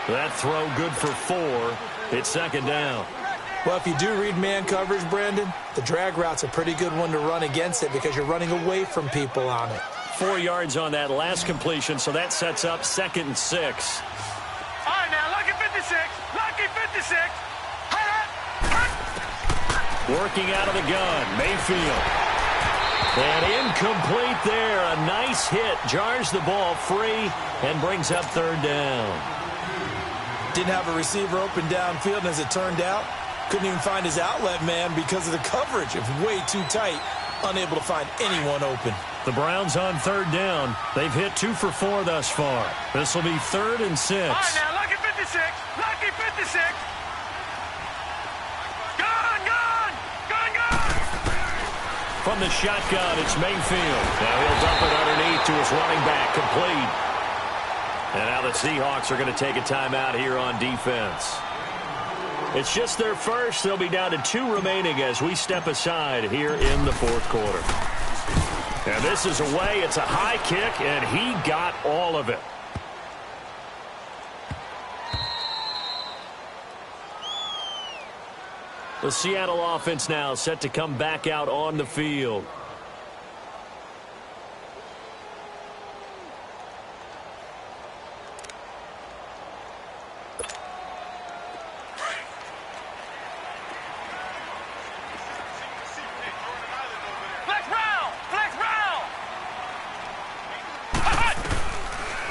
That throw good for 4. It's second down. Well, if you do read man coverage, Brandon, the drag route's a pretty good one to run against it because you're running away from people on it. 4 yards on that last completion, so that sets up 2nd and 6. All right, now, lucky 56. Lucky 56. Working out of the gun, Mayfield. And incomplete there. A nice hit. Jars the ball free and brings up 3rd down. Didn't have a receiver open downfield, and as it turned out, couldn't even find his outlet man because of the coverage. It's way too tight. Unable to find anyone open. The Browns on 3rd down. They've hit 2 for 4 thus far. This will be 3rd and 6. All right, now, lucky 56. Lucky 56. From the shotgun, it's Mayfield. Now he'll dump it underneath to his running back, complete. And now the Seahawks are going to take a timeout here on defense. It's just their first. They'll be down to 2 remaining as we step aside here in the 4th quarter. And this is away. It's a high kick, and he got all of it. The Seattle offense now set to come back out on the field.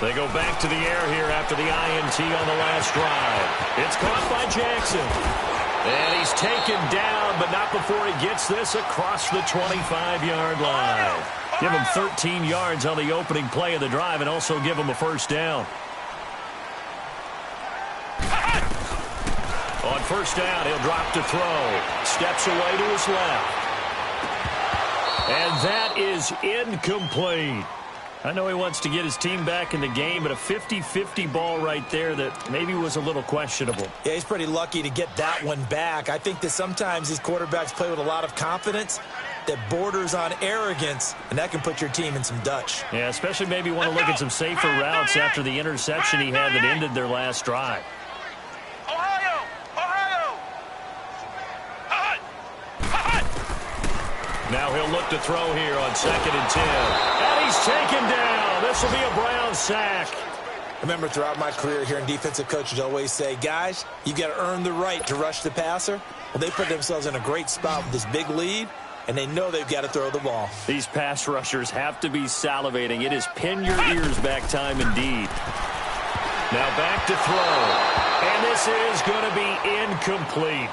They go back to the air here after the INT on the last drive. It's caught by Jackson. And he's taken down, but not before he gets this across the 25-yard line. Give him 13 yards on the opening play of the drive and also give him a first down. On first down, he'll drop to throw. Steps away to his left. And that is incomplete. I know he wants to get his team back in the game, but a 50-50 ball right there that maybe was a little questionable. Yeah, he's pretty lucky to get that one back. I think that sometimes these quarterbacks play with a lot of confidence that borders on arrogance, and that can put your team in some Dutch. Yeah, especially maybe want to look at some safer routes after the interception he had that ended their last drive. Now he'll look to throw here on 2nd and 10. And he's taken down. This will be a Brown sack. Remember, throughout my career here in defensive coaches always say, guys, you got to earn the right to rush the passer. Well, they put themselves in a great spot with this big lead, and they know they've got to throw the ball. These pass rushers have to be salivating. It is pin your ears back time indeed. Now back to throw. And this is going to be incomplete.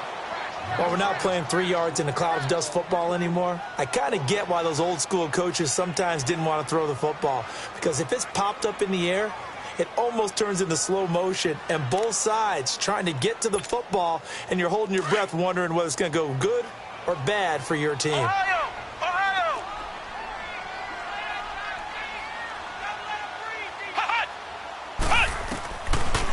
Well, we're not playing 3 yards in a cloud of dust football anymore. I kind of get why those old school coaches sometimes didn't want to throw the football. Because if it's popped up in the air, it almost turns into slow motion. And both sides trying to get to the football, and you're holding your breath wondering whether it's going to go good or bad for your team. Ohio!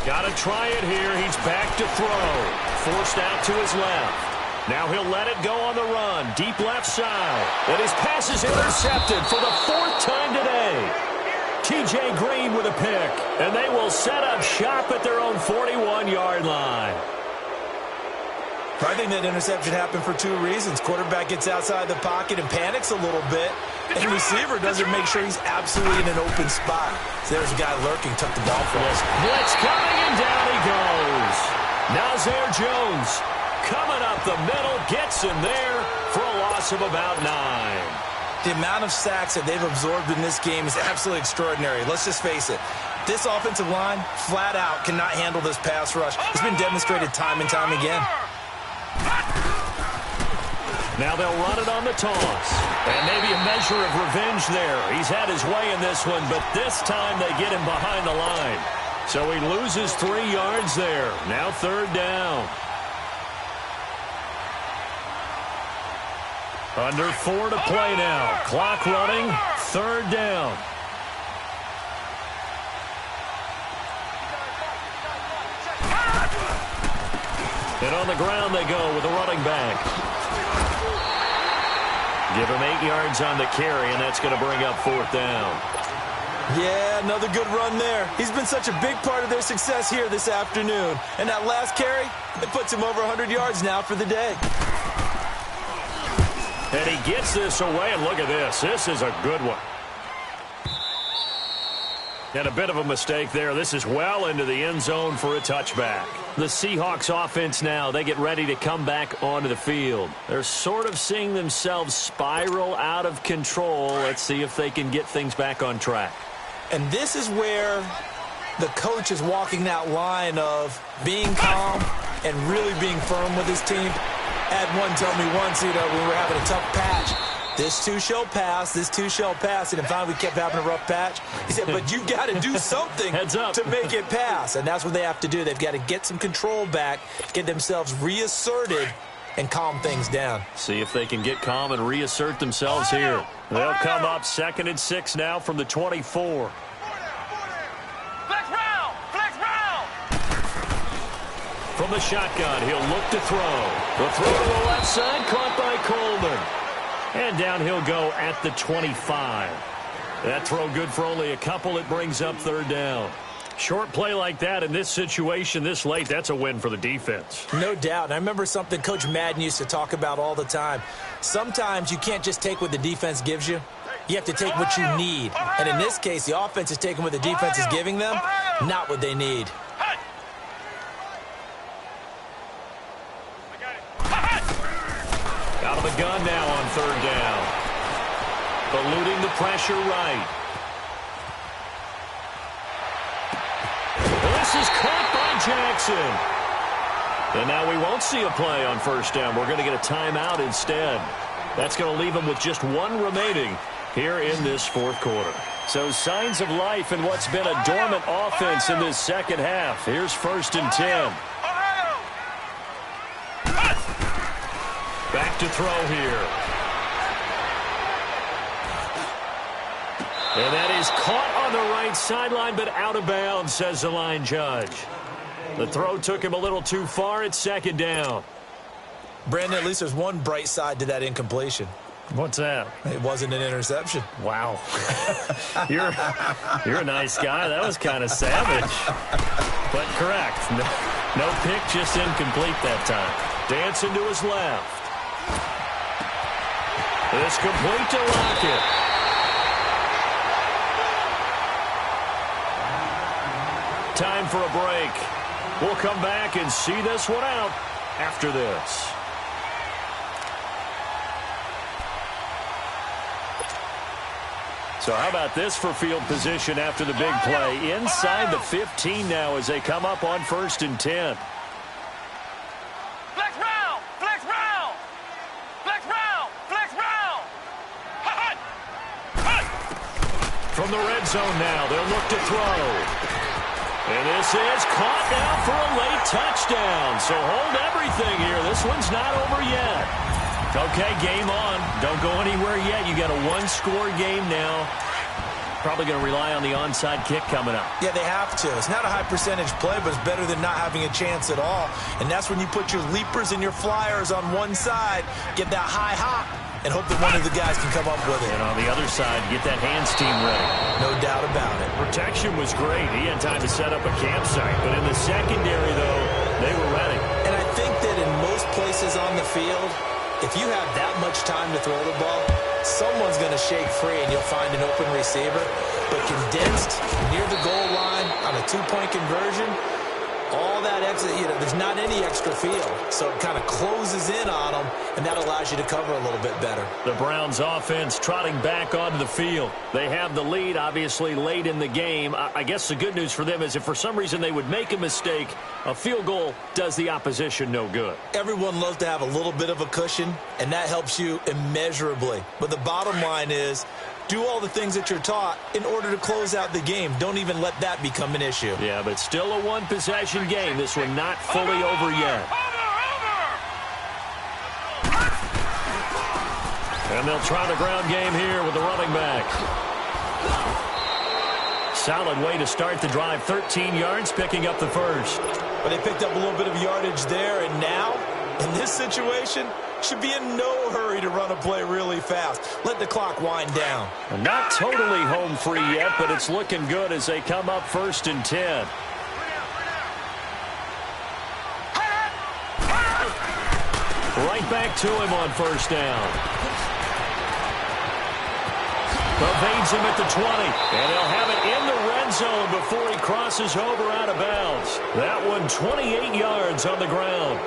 Got to try it here. He's back to throw. Forced out to his left. Now he'll let it go on the run. Deep left side. And his pass is intercepted for the 4th time today. T.J. Green with a pick. And they will set up shop at their own 41-yard line. I think that interception happened for 2 reasons. Quarterback gets outside the pocket and panics a little bit. And receiver doesn't make sure he's absolutely in an open spot. So there's a guy lurking, took the ball for us. Blitz coming, and down he goes. Nazir Jones coming up the middle, gets him there for a loss of about 9. The amount of sacks that they've absorbed in this game is absolutely extraordinary. Let's just face it. This offensive line, flat out, cannot handle this pass rush. It's been demonstrated time and time again. Now they'll run it on the toss. And maybe a measure of revenge there. He's had his way in this one, but this time they get him behind the line. So he loses 3 yards there. Now 3rd down. Under 4 to play now. Clock running. 3rd down. And on the ground they go with a running back. Give him 8 yards on the carry, and that's going to bring up 4th down. Yeah, another good run there. He's been such a big part of their success here this afternoon. And that last carry, it puts him over 100 yards now for the day. And he gets this away, and look at this. This is a good one. And a bit of a mistake there. This is well into the end zone for a touchback. The Seahawks offense now, they get ready to come back onto the field. They're sort of seeing themselves spiral out of control. Let's see if they can get things back on track. And this is where the coach is walking that line of being calm and really being firm with his team. I had one tell me once, when we were having a tough patch, this too shall pass, this too shall pass. And finally we kept having a rough patch. He said, but you've got to do something to make it pass. And that's what they have to do. They've got to get some control back, get themselves reasserted, and calm things down. See if they can get calm and reassert themselves here. They'll come up 2nd and 6 now from the 24. Flex round! Flex round! From the shotgun, he'll look to throw. The throw to the left side, caught by Coleman. And down he'll go at the 25. That throw good for only a couple. It brings up 3rd down. Short play like that in this situation this late, that's a win for the defense. No doubt. And I remember something Coach Madden used to talk about all the time. Sometimes you can't just take what the defense gives you. You have to take what you need. And in this case, the offense is taking what the defense is giving them, not what they need. Out of the gun now on 3rd down. Eluding the pressure right. This is caught by Jackson. And now we won't see a play on 1st down. We're going to get a timeout instead. That's going to leave them with just 1 remaining here in this 4th quarter. So signs of life in what's been a dormant offense in this 2nd half. Here's 1st and 10. Back to throw here. And that is caught on the right sideline, but out of bounds, says the line judge. The throw took him a little too far. It's 2nd down. Brandon, at least there's one bright side to that incompletion. What's that? It wasn't an interception. Wow. You're a nice guy. That was kind of savage. But correct. No pick, just incomplete that time. Dancing to his left. It's complete to Lockett. Time for a break. We'll come back and see this one out after this. So how about this for field position after the big play? Inside the 15 now as they come up on 1st and 10. Flex round! Flex round! Flex round! Flex round! From the red zone now, they'll look to throw. And this is caught now for a late touchdown. So hold everything here. This one's not over yet. Okay, game on. Don't go anywhere yet. You got a 1-score game now. Probably going to rely on the onside kick coming up. Yeah, they have to. It's not a high percentage play, but it's better than not having a chance at all. And that's when you put your leapers and your flyers on one side, get that high hop, and hope that one of the guys can come up with it. And on the other side, get that hands team ready. No doubt about it. Protection was great. He had time to set up a campsite. But in the secondary, though, they were ready. And I think that in most places on the field, if you have that much time to throw the ball, someone's going to shake free and you'll find an open receiver. But condensed near the goal line on a 2-point conversion, all that extra, there's not any extra field. So it kind of closes in on them, and that allows you to cover a little bit better. The Browns offense trotting back onto the field. They have the lead, obviously, late in the game. I guess the good news for them is if for some reason they would make a mistake, a field goal does the opposition no good. Everyone loves to have a little bit of a cushion, and that helps you immeasurably. But the bottom line is, do all the things that you're taught in order to close out the game. Don't even let that become an issue. Yeah, but still a one-possession game. This one not fully over yet. And they'll try the ground game here with the running back. Solid way to start the drive. 13 yards, picking up the first. But they picked up a little bit of yardage there, and now, in this situation, should be in no hurry to run a play really fast. Let the clock wind down. Not totally home free yet, but it's looking good as they come up 1st and 10. Right back to him on 1st down. Evades him at the 20, and they'll have it in the red zone before he crosses over out of bounds. That one 28 yards on the ground.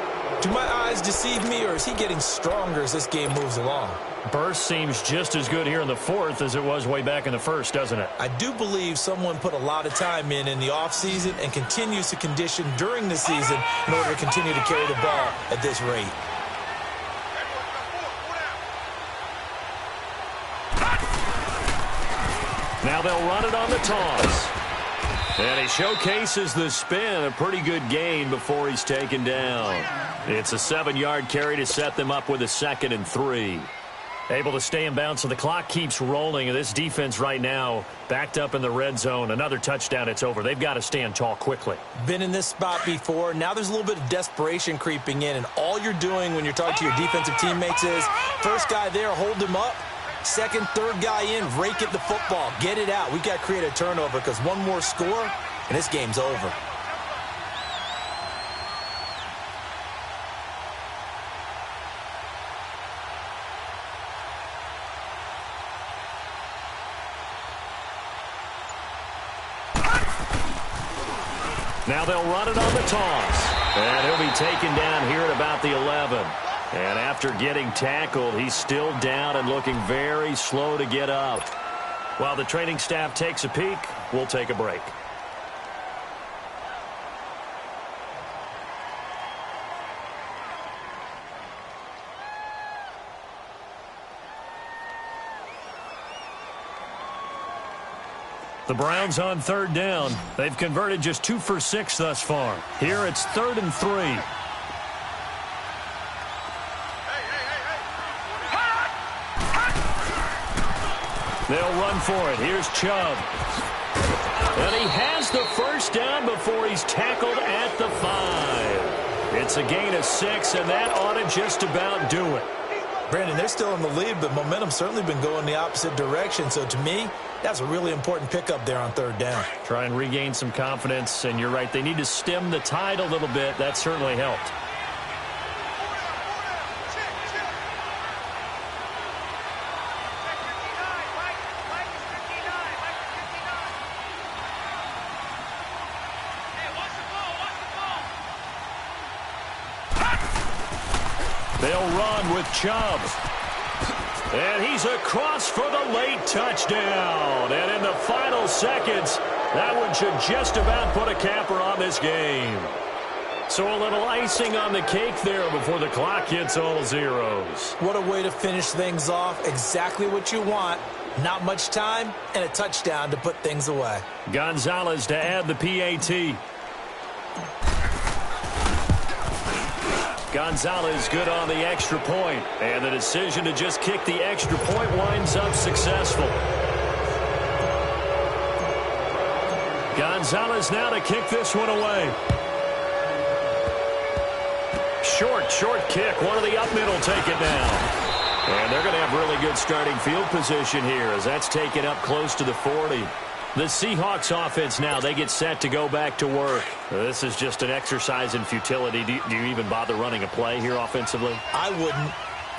Do my eyes deceive me, or is he getting stronger as this game moves along? Burst seems just as good here in the 4th as it was way back in the 1st, doesn't it? I do believe someone put a lot of time in the offseason and continues to condition during the season in order to continue to carry the ball at this rate. Now they'll run it on the toss. And he showcases the spin. A pretty good gain before he's taken down. It's a 7-yard carry to set them up with a 2nd and 3. Able to stay in bounds, so the clock keeps rolling. And this defense right now backed up in the red zone. Another touchdown, it's over. They've got to stand tall quickly. Been in this spot before. Now there's a little bit of desperation creeping in. And all you're doing when you're talking to your defensive teammates is, first guy there, hold him up. Second, third guy in, rake at the football. Get it out. We've got to create a turnover because one more score, and this game's over. Now they'll run it on the toss. And he'll be taken down here at about the 11. And after getting tackled, he's still down and looking very slow to get up. While the training staff takes a peek, we'll take a break. The Browns on 3rd down. They've converted just 2 for 6 thus far. Here it's 3rd and 3. They'll run for it. Here's Chubb. And he has the first down before he's tackled at the 5. It's a gain of 6, and that ought to just about do it. Brandon, they're still in the lead, but momentum's certainly been going the opposite direction. So to me, that's a really important pickup there on 3rd down. Try and regain some confidence, and you're right. They need to stem the tide a little bit. That certainly helped. They'll run with Chubb. And he's across for the late touchdown. And in the final seconds, that one should just about put a capper on this game. So a little icing on the cake there before the clock hits all zeros. What a way to finish things off. Exactly what you want. Not much time and a touchdown to put things away. Gonzalez to add the PAT. Gonzalez good on the extra point, and the decision to just kick the extra point winds up successful. Gonzalez now to kick this one away. Short kick. One of the up middle take it down. And they're going to have really good starting field position here as that's taken up close to the 40. The Seahawks offense now, they get set to go back to work. This is just an exercise in futility. Do you even bother running a play here offensively? I wouldn't,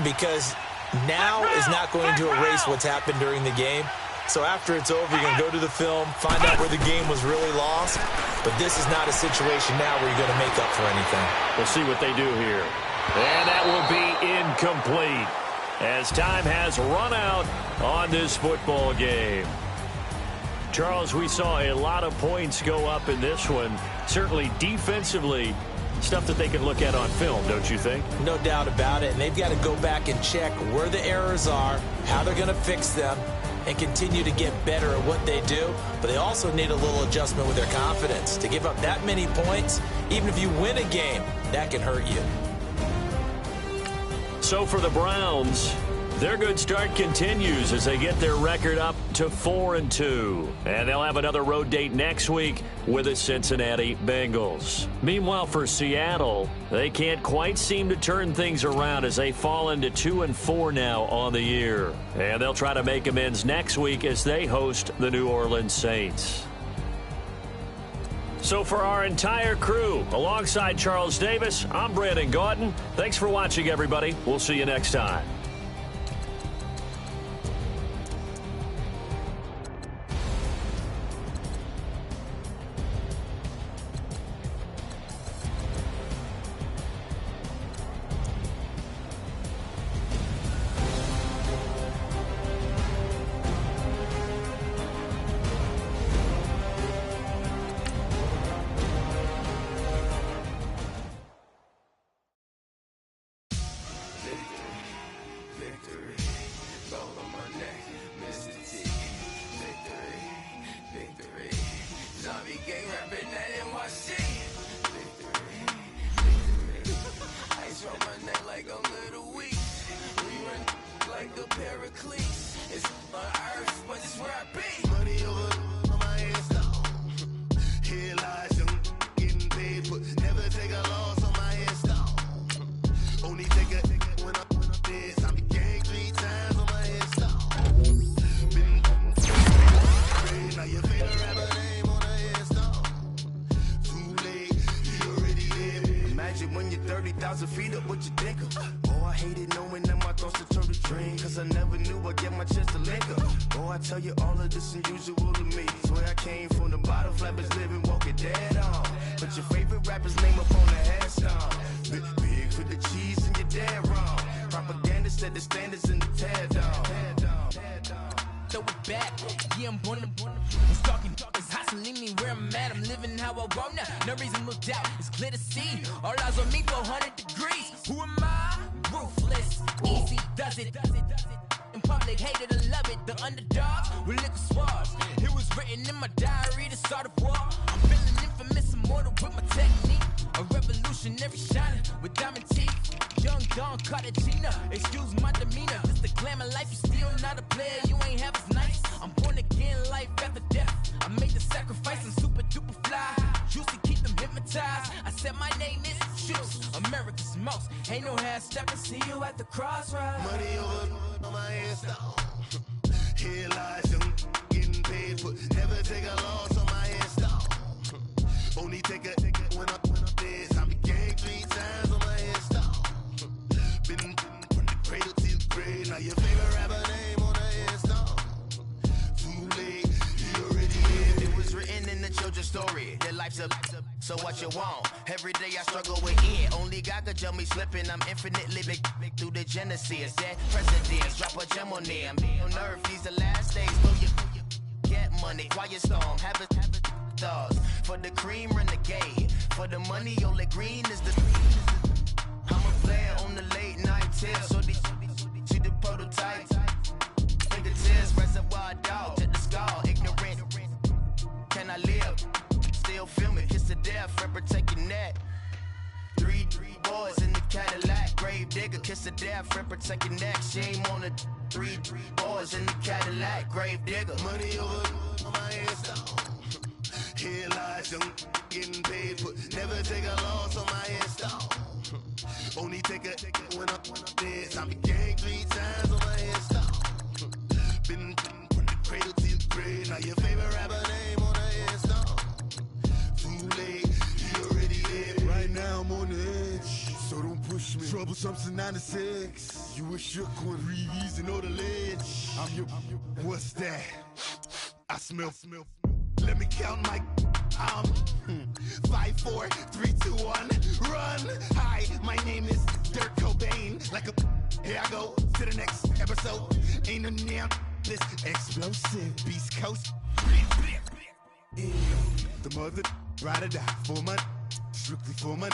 because now is not going to erase what's happened during the game. So after it's over, you're going to go to the film, find out where the game was really lost, But this is not a situation now where you're going to make up for anything. We'll see what they do here. And that will be incomplete as time has run out on this football game. Charles, we saw a lot of points go up in this one. Certainly defensively, stuff that they can look at on film, don't you think? No doubt about it. And they've got to go back and check where the errors are, how they're going to fix them, and continue to get better at what they do. But they also need a little adjustment with their confidence. To give up that many points, even if you win a game, that can hurt you. So for the Browns, their good start continues as they get their record up to 4-2. And they'll have another road date next week with the Cincinnati Bengals. Meanwhile, for Seattle, they can't quite seem to turn things around as they fall into 2-4 now on the year. And they'll try to make amends next week as they host the New Orleans Saints. So for our entire crew, alongside Charles Davis, I'm Brandon Gaudin. Thanks for watching, everybody. We'll see you next time. When you're 30,000 feet up, what you think of? Oh, I hated knowing that my thoughts would turn to dream, cause I never knew I'd get my chance to link up. Oh, I tell you all of this unusual to me. Swear I came from the bottom, flappers living, walking dead on. Put your favorite rapper's name up on the headstone. Big for the cheese and you're dead wrong. Propaganda set the standards in the tear down. Throw it back, yeah, I'm I'm stalking, it's hustling me where I'm at. I'm living how I want now, no reason to look out, it's clear to see. All eyes on me, 400 degrees. Who am I? Ruthless, easy does it. In public, hated or love it. The underdogs with liquor swabs. It was written in my diary to start a war. I'm feeling infamous, immortal with my technique. A revolutionary shining with diamond teeth. Young Don Cartagena, excuse my demeanor. This the glamour life, you still not a player, you ain't half as nice. I'm born again, life after death. I made the sacrifice, I'm super duper fly. Used to keep them hypnotized. I said my name is Juice, America's most. Ain't no half stepping, see you at the crossroads. Money over on my headstone. Here lies young, getting paid, but never take a loss on my headstone. Only take a when I'm dead. I became 3 times on my headstone. Been from the cradle to the grave. Now your favorite rapper name on the headstone. Too late, he already lived. It was written in the children's story. Their life's a so what you want? Every day I struggle with it. Only God could tell me slipping. I'm infinitely big through the genesis. Dead presidents, drop a gem on them. On earth, these the last days. Know you get money, quiet storm, have it stars. For the cream, renegade. For the money, only green is the. I'm a player on the late night tier. So these see the prototype. Fingertips, reservoir dog, to the skull. Ignorant. Can I live? Still film it, kiss to death, rep taking that. 3 boys in the Cadillac, grave digger, kiss to death, rep taking that. Shame on the 3 boys in the Cadillac, grave digger. Money over on my headstone. Here lies young, getting paid, but never take a loss on my headstone. Only take a when I'm dead. I became 3 times on my headstone. Been from the cradle to the grave. Now your favorite rapper name on the headstone. Too late, he already lived. Right now I'm on the edge, so don't push me. Troublesome since 96. You a shook one, breeze and know the ledge. I'm your. What's that? I smell. Let me count my 5, 4, 3, 2, 1, run. Hi, my name is Dirk Cobain. Like a here I go to the next episode. Ain't no damn this explosive Beast Coast. The mother ride or die for my strictly for my